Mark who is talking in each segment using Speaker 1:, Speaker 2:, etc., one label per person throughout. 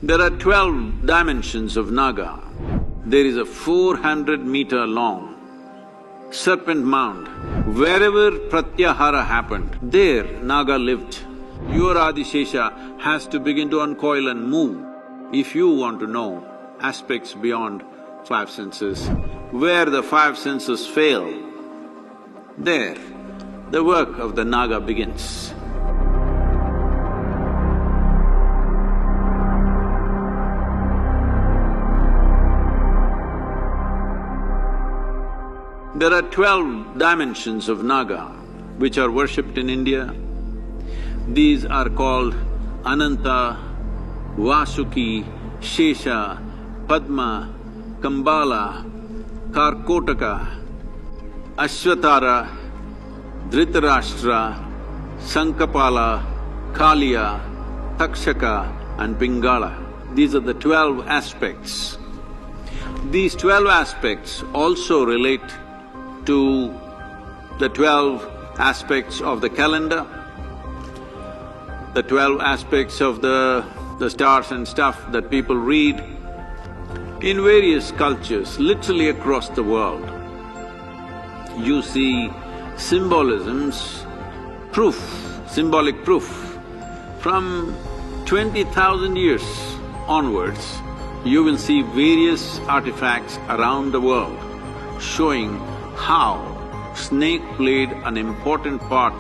Speaker 1: There are 12 dimensions of Naga. There is a 400-meter long serpent mound. Wherever Pratyahara happened, there Naga lived. Your Adishesha has to begin to uncoil and move if you want to know aspects beyond five senses. Where the five senses fail, there the work of the Naga begins. There are 12 dimensions of Naga which are worshipped in India. These are called Ananta, Vasuki, Shesha, Padma, Kambala, Karkotaka, Ashvatara, Dhritarashtra, Sankapala, Kaliya, Takshaka and Pingala. These are the 12 aspects. These 12 aspects also relate to the 12 aspects of the calendar, the 12 aspects of the stars and stuff that people read. In various cultures, literally across the world, you see symbolisms, symbolic proof. From 20,000 years onwards, you will see various artifacts around the world showing how snake played an important part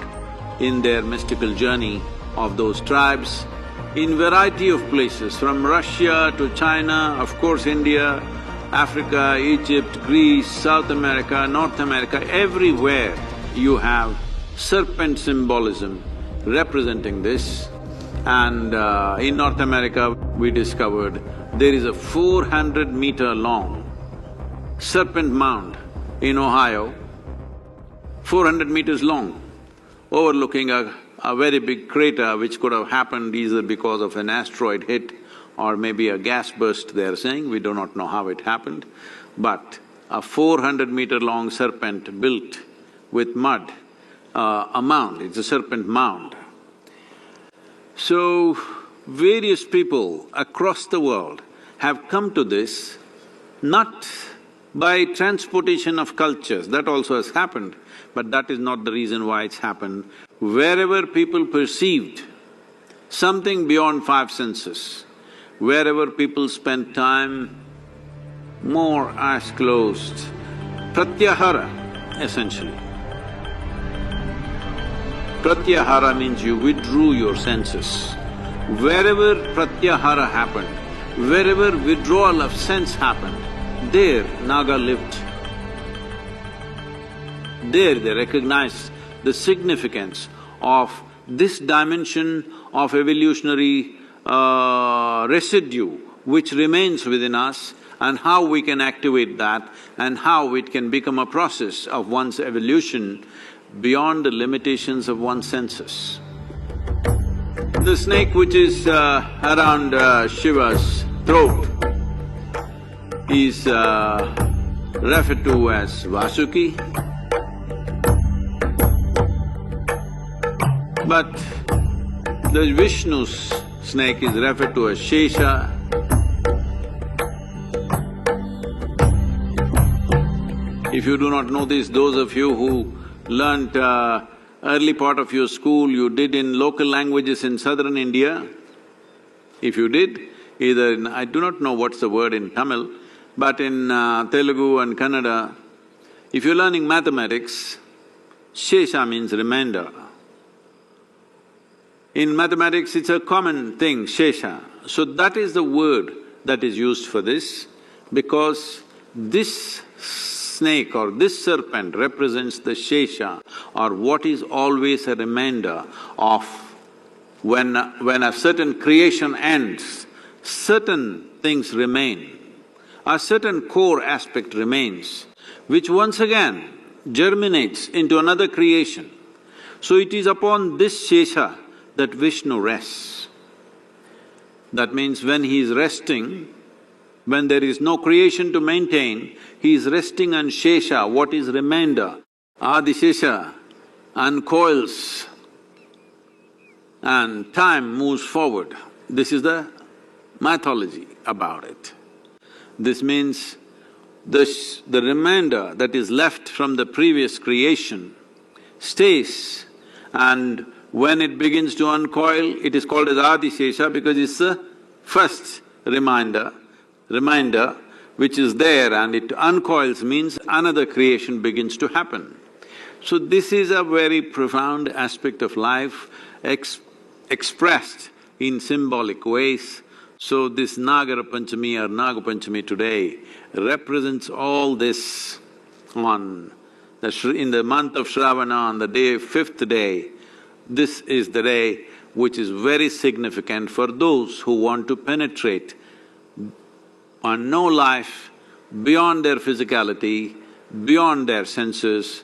Speaker 1: in their mystical journey of those tribes in variety of places, from Russia to China, of course India, Africa, Egypt, Greece, South America, North America, everywhere you have serpent symbolism representing this. And in North America, we discovered there is a 400-meter long serpent mound in Ohio, 400 meters long, overlooking a very big crater which could have happened either because of an asteroid hit or maybe a gas burst, they're saying. We do not know how it happened. But a 400-meter long serpent built with mud, a mound, it's a serpent mound. So, various people across the world have come to this not by transportation of cultures, that also has happened, but that is not the reason why it's happened. Wherever people perceived something beyond five senses, wherever people spent time, more eyes closed, Pratyahara essentially. Pratyahara means you withdrew your senses. Wherever Pratyahara happened, wherever withdrawal of sense happened, there Naga lived. There they recognized the significance of this dimension of evolutionary residue which remains within us and how we can activate that and how it can become a process of one's evolution beyond the limitations of one's senses. The snake which is around Shiva's throat is referred to as Vasuki, but the Vishnu's snake is referred to as Shesha. If you do not know this, those of you who learnt early part of your school, you did in local languages in southern India, if you did, either in… I do not know what's the word in Tamil, but in Telugu and Kannada, if you're learning mathematics, Shesha means remainder. In mathematics, it's a common thing, Shesha. So that is the word that is used for this, because this snake or this serpent represents the Shesha, or what is always a remainder of when a certain creation ends, certain things remain. A certain core aspect remains, which once again germinates into another creation. So it is upon this Shesha that Vishnu rests. That means when he is resting, when there is no creation to maintain, he is resting on Shesha, what is remainder. Adishesha uncoils and time moves forward. This is the mythology about it. This means the remainder that is left from the previous creation stays, and when it begins to uncoil, it is called as Adishesha because it's the first reminder which is there, and it uncoils means another creation begins to happen. So this is a very profound aspect of life expressed in symbolic ways. So this Nagara Panchami or Naga Panchami today represents all this in the month of Shravana, on the fifth day. This is the day which is very significant for those who want to penetrate and know life beyond their physicality, beyond their senses.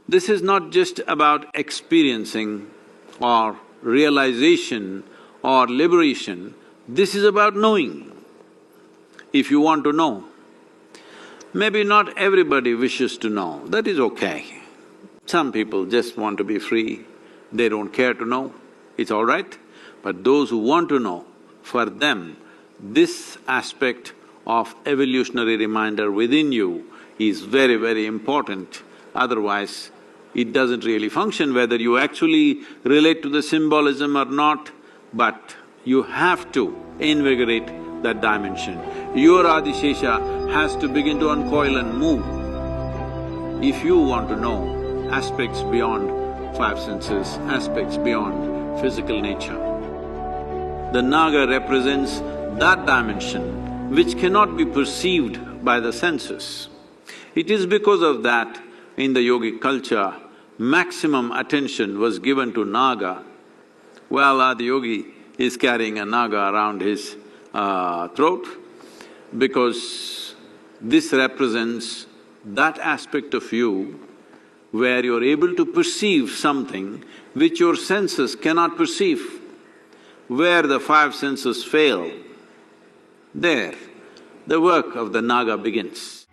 Speaker 1: This is not just about experiencing or realization or liberation, this is about knowing. If you want to know, maybe not everybody wishes to know, that is okay. Some people just want to be free, they don't care to know, it's all right. But those who want to know, for them, this aspect of evolutionary reminder within you is very, very important. Otherwise, it doesn't really function whether you actually relate to the symbolism or not, but you have to invigorate that dimension. Your Adishesha has to begin to uncoil and move if you want to know aspects beyond five senses, aspects beyond physical nature. The Naga represents that dimension which cannot be perceived by the senses. It is because of that, in the yogic culture, maximum attention was given to Naga. Well, Adiyogi is carrying a Naga around his throat because this represents that aspect of you where you're able to perceive something which your senses cannot perceive. Where the five senses fail, there the work of the Naga begins.